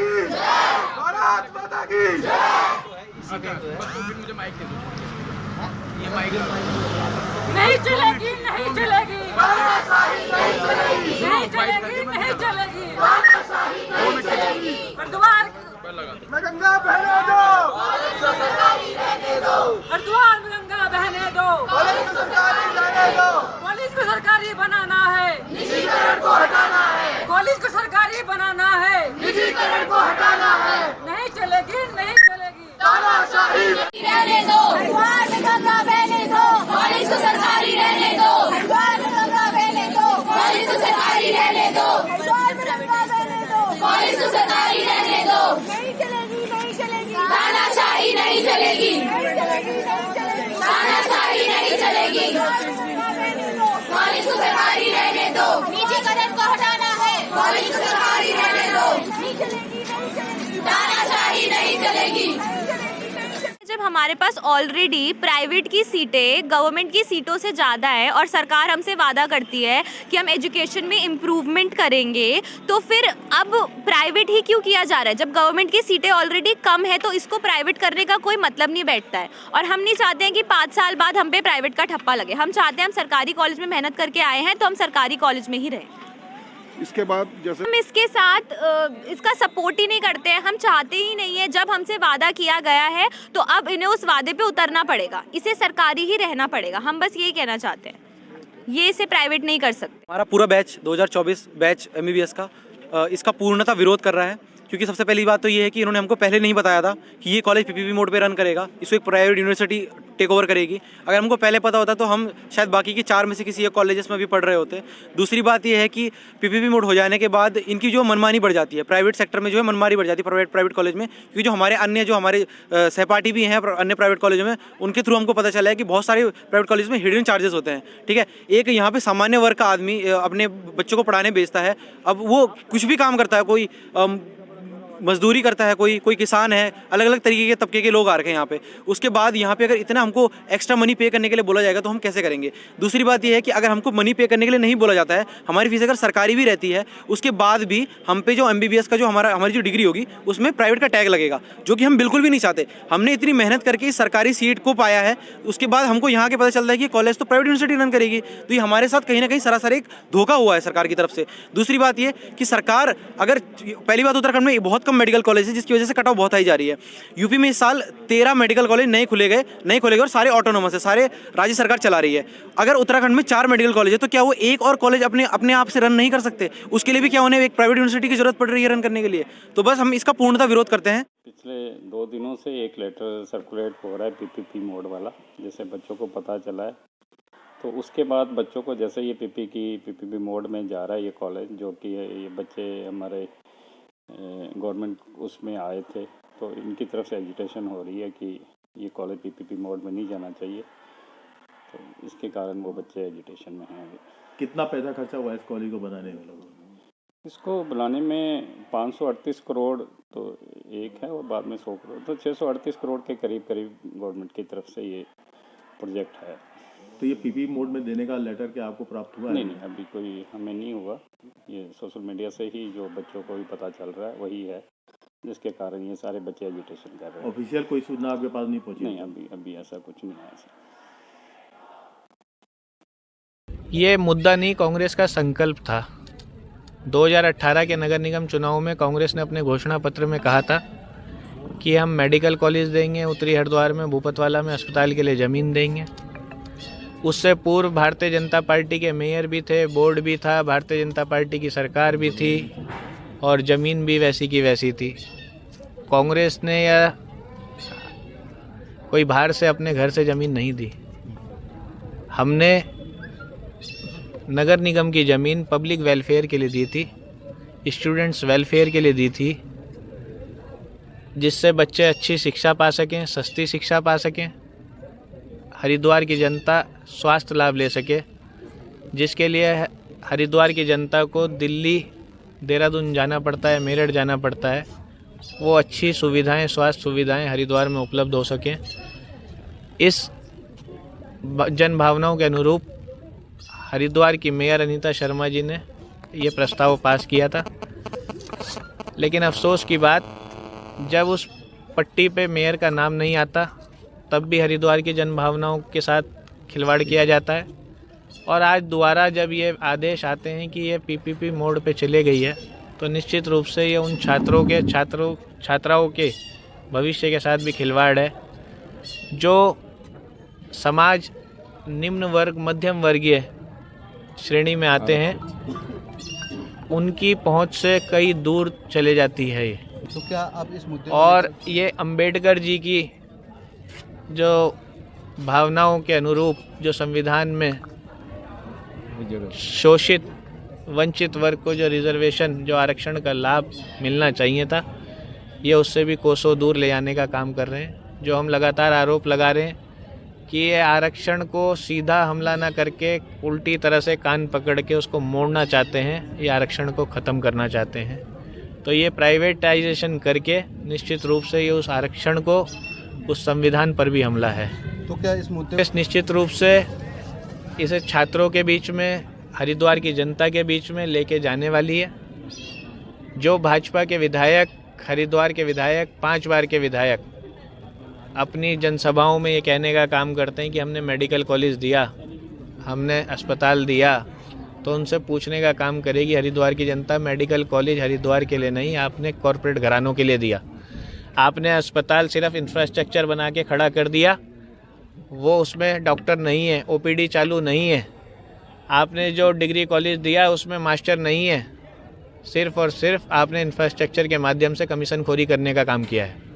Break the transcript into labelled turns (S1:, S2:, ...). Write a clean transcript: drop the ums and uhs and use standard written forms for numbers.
S1: की भारत माता की
S2: मुझे माइक दे दो, ये माइक
S3: नहीं चलेगी, नहीं चलेगी, नहीं चलेगी, नहीं चलेगी, हरिद्वार
S1: में गंगा बहने दो,
S3: हरिद्वार में गंगा बहने दो,
S1: पुलिस को सरकारी रहने दो,
S3: पुलिस को सरकारी बनाना है,
S1: निजीकरण को हटाना है,
S3: पुलिस को सरकारी बनाना है,
S1: निजीकरण को हटाना है,
S3: नहीं चलेगी, नहीं चलेगी,
S1: तानाशाही
S4: रहने दो, हरिद्वार में गंगा बहने दो, पुलिस को सरकारी रहने दो, हरिद्वार में गंगा बहने दो, पुलिस को सरकारी रहने दो, हरिद्वार में गंगा बहने दो, पुलिस को सरकारी रहने दो, नहीं चलेगी, नहीं चलेगी, तानाशाही नहीं चलेगी, नहीं चलेगी, नहीं चलेगी, तानाशाही नहीं चलेगी, पुलिस को सरकारी रहने दो, निजीकरण को हटाना है, पुलिस को सरकारी रहने दो, नहीं चलेगी, नहीं चलेगी, तानाशाही नहीं चलेगी।
S5: जब हमारे पास ऑलरेडी प्राइवेट की सीटें गवर्नमेंट की सीटों से ज़्यादा है और सरकार हमसे वादा करती है कि हम एजुकेशन में इम्प्रूवमेंट करेंगे, तो फिर अब प्राइवेट ही क्यों किया जा रहा है? जब गवर्नमेंट की सीटें ऑलरेडी कम है तो इसको प्राइवेट करने का कोई मतलब नहीं बैठता है। और हम नहीं चाहते हैं कि 5 साल बाद हम पे प्राइवेट का ठप्पा लगे। हम चाहते हैं हम सरकारी कॉलेज में मेहनत करके आए हैं तो हम सरकारी कॉलेज में ही रहें।
S1: इसके बाद जैसे
S5: हम इसके साथ इसका सपोर्ट ही नहीं करते हैं, हम चाहते ही नहीं है। जब हमसे वादा किया गया है तो अब इन्हें उस वादे पे उतरना पड़ेगा, इसे सरकारी ही रहना पड़ेगा। हम बस यही कहना चाहते हैं, ये इसे प्राइवेट नहीं कर सकते।
S6: हमारा पूरा बैच 2024 बैच MBBS का इसका पूर्णतः विरोध कर रहा है, क्योंकि सबसे पहली बात तो ये है कि इन्होंने हमको पहले नहीं बताया था कि ये कॉलेज PPP मोड पे रन करेगा, इसको एक प्राइवेट यूनिवर्सिटी टेक ओवर करेगी। अगर हमको पहले पता होता तो हम शायद बाकी की 4 में से किसी एक कॉलेजेस में भी पढ़ रहे होते। दूसरी बात ये है कि PPP मोड हो जाने के बाद इनकी जो मनमानी बढ़ जाती है, प्राइवेट सेक्टर में जो है मनमानी बढ़ जाती है प्राइवेट कॉलेज में, क्योंकि जो हमारे सहपाठी भी हैं अन्य प्राइवेट कॉलेजों में, उनके थ्रू हमको पता चला है कि बहुत सारे प्राइवेट कॉलेज में हिडन चार्जेस होते हैं। ठीक है, एक यहाँ पे सामान्य वर्ग का आदमी अपने बच्चों को पढ़ाने भेजता है, अब वो कुछ भी काम करता है, कोई मजदूरी करता है, कोई किसान है, अलग अलग तरीके के तबके के लोग आ रखे हैं यहाँ पे। उसके बाद यहाँ पे अगर इतना हमको एक्स्ट्रा मनी पे करने के लिए बोला जाएगा तो हम कैसे करेंगे? दूसरी बात ये है कि अगर हमको मनी पे करने के लिए नहीं बोला जाता है, हमारी फीस अगर सरकारी भी रहती है, उसके बाद भी हम पे जो MBBS का जो हमारी जो डिग्री होगी उसमें प्राइवेट का टैग लगेगा, जो कि हम बिल्कुल भी नहीं चाहते। हमने इतनी मेहनत करके इस सरकारी सीट को पाया है, उसके बाद हमको यहाँ के पता चलता है कि कॉलेज तो प्राइवेट यूनिवर्सिटी रन करेगी, तो ये हमारे साथ कहीं ना कहीं सरासर एक धोखा हुआ है सरकार की तरफ से। दूसरी बात ये कि सरकार अगर पहली बात उत्तराखंड में बहुत कम मेडिकल कॉलेज है, जिसकी वजह से कट ऑफ बहुत आई जा रही है। यूपी में इस साल 13 मेडिकल कॉलेज नहीं खोले गए और सारे ऑटोनोमस है, सारे राज्य सरकार चला रही है। अगर उत्तराखंड में 4 मेडिकल कॉलेज है तो क्या वो एक और कॉलेज अपने आप से रन नहीं कर सकते? उसके लिए भी क्या उन्हें एक प्राइवेट यूनिवर्सिटी की जरूरत पड़ रही है रन करने के लिए? तो बस हम इसका पूर्णतः विरोध करते हैं।
S7: पिछले 2 दिनों से एक लेटर सर्कुलेट हो रहा है PPP मोड वाला, जैसे बच्चों को पता चला है, तो उसके बाद बच्चों को जैसे ये PPP मोड में जा रहा है ये कॉलेज, जो कि ये बच्चे हमारे गवर्नमेंट उसमें आए थे, तो इनकी तरफ से एजुटेशन हो रही है कि ये कॉलेज PPP मोड में नहीं जाना चाहिए, तो इसके कारण वो बच्चे एजुटेशन में हैं।
S8: कितना पैसा खर्चा हुआ इस कॉलेज को बनाने में?
S7: इसको बनाने में 538 करोड़ तो एक है, और बाद में 100 करोड़, तो 638 करोड़ के करीब गवर्नमेंट की तरफ से ये प्रोजेक्ट है।
S8: तो ये PPP मोड में देने का लेटर क्या आपको प्राप्त हुआ?
S7: नहीं, अभी कोई हमें नहीं हुआ। ये सोशल मीडिया से ही जो बच्चों को भी पता चल रहा है वही है, जिसके कारण ये सारे बच्चे एजुटेशन कर रहे हैं।
S8: ऑफिशियल कोई सूचना आपके पास नहीं पहुंची?
S7: नहीं, अभी ऐसा कुछ नहीं आया।
S9: ये मुद्दा नहीं, कांग्रेस का संकल्प था। 2018 के नगर निगम चुनाव में कांग्रेस ने अपने घोषणा पत्र में कहा था कि हम मेडिकल कॉलेज देंगे, उत्तरी हरिद्वार में भूपतवाला में अस्पताल के लिए ज़मीन देंगे। उससे पूर्व भारतीय जनता पार्टी के मेयर भी थे, बोर्ड भी था, भारतीय जनता पार्टी की सरकार भी थी और ज़मीन भी वैसी की वैसी थी। कांग्रेस ने या कोई बाहर से अपने घर से ज़मीन नहीं दी। हमने नगर निगम की ज़मीन पब्लिक वेलफेयर के लिए दी थी, स्टूडेंट्स वेलफेयर के लिए दी थी, जिससे बच्चे अच्छी शिक्षा पा सकें, सस्ती शिक्षा पा सकें, हरिद्वार की जनता स्वास्थ्य लाभ ले सके, जिसके लिए हरिद्वार की जनता को दिल्ली, देहरादून जाना पड़ता है, मेरठ जाना पड़ता है, वो अच्छी सुविधाएं, स्वास्थ्य सुविधाएं हरिद्वार में उपलब्ध हो सकें। इस जन भावनाओं के अनुरूप हरिद्वार की मेयर अनीता शर्मा जी ने ये प्रस्ताव पास किया था। लेकिन अफसोस की बात, जब उस पट्टी पे मेयर का नाम नहीं आता तब भी हरिद्वार की जनभावनाओं के साथ खिलवाड़ किया जाता है। और आज दोबारा जब ये आदेश आते हैं कि ये पीपीपी मोड पे चले गई है, तो निश्चित रूप से ये उन छात्राओं के भविष्य के साथ भी खिलवाड़ है जो समाज निम्न वर्ग मध्यम वर्गीय श्रेणी में आते हैं। उनकी पहुंच से कई दूर चले जाती है ये।
S10: तो क्या आप इस मुद्दे
S9: और ये अंबेडकर जी की जो भावनाओं के अनुरूप जो संविधान में शोषित वंचित वर्ग को जो रिजर्वेशन, जो आरक्षण का लाभ मिलना चाहिए था, ये उससे भी कोसों दूर ले जाने का काम कर रहे हैं। जो हम लगातार आरोप लगा रहे हैं कि ये आरक्षण को सीधा हमला ना करके उल्टी तरह से कान पकड़ के उसको मोड़ना चाहते हैं, ये आरक्षण को ख़त्म करना चाहते हैं। तो ये प्राइवेटाइजेशन करके निश्चित रूप से ये उस आरक्षण को, उस संविधान पर भी हमला है।
S10: तो क्या इस मुद्दे
S9: निश्चित रूप से इसे छात्रों के बीच में, हरिद्वार की जनता के बीच में लेके जाने वाली है। जो भाजपा के विधायक, हरिद्वार के विधायक, 5 बार के विधायक अपनी जनसभाओं में ये कहने का काम करते हैं कि हमने मेडिकल कॉलेज दिया, हमने अस्पताल दिया, तो उनसे पूछने का काम करेगी हरिद्वार की जनता, मेडिकल कॉलेज हरिद्वार के लिए नहीं, आपने कॉरपोरेट घरानों के लिए दिया। आपने अस्पताल सिर्फ इंफ्रास्ट्रक्चर बना के खड़ा कर दिया, वो उसमें डॉक्टर नहीं है, ओपीडी चालू नहीं है। आपने जो डिग्री कॉलेज दिया उसमें मास्टर नहीं है। सिर्फ और सिर्फ आपने इंफ्रास्ट्रक्चर के माध्यम से कमीशन खोरी करने का काम किया है।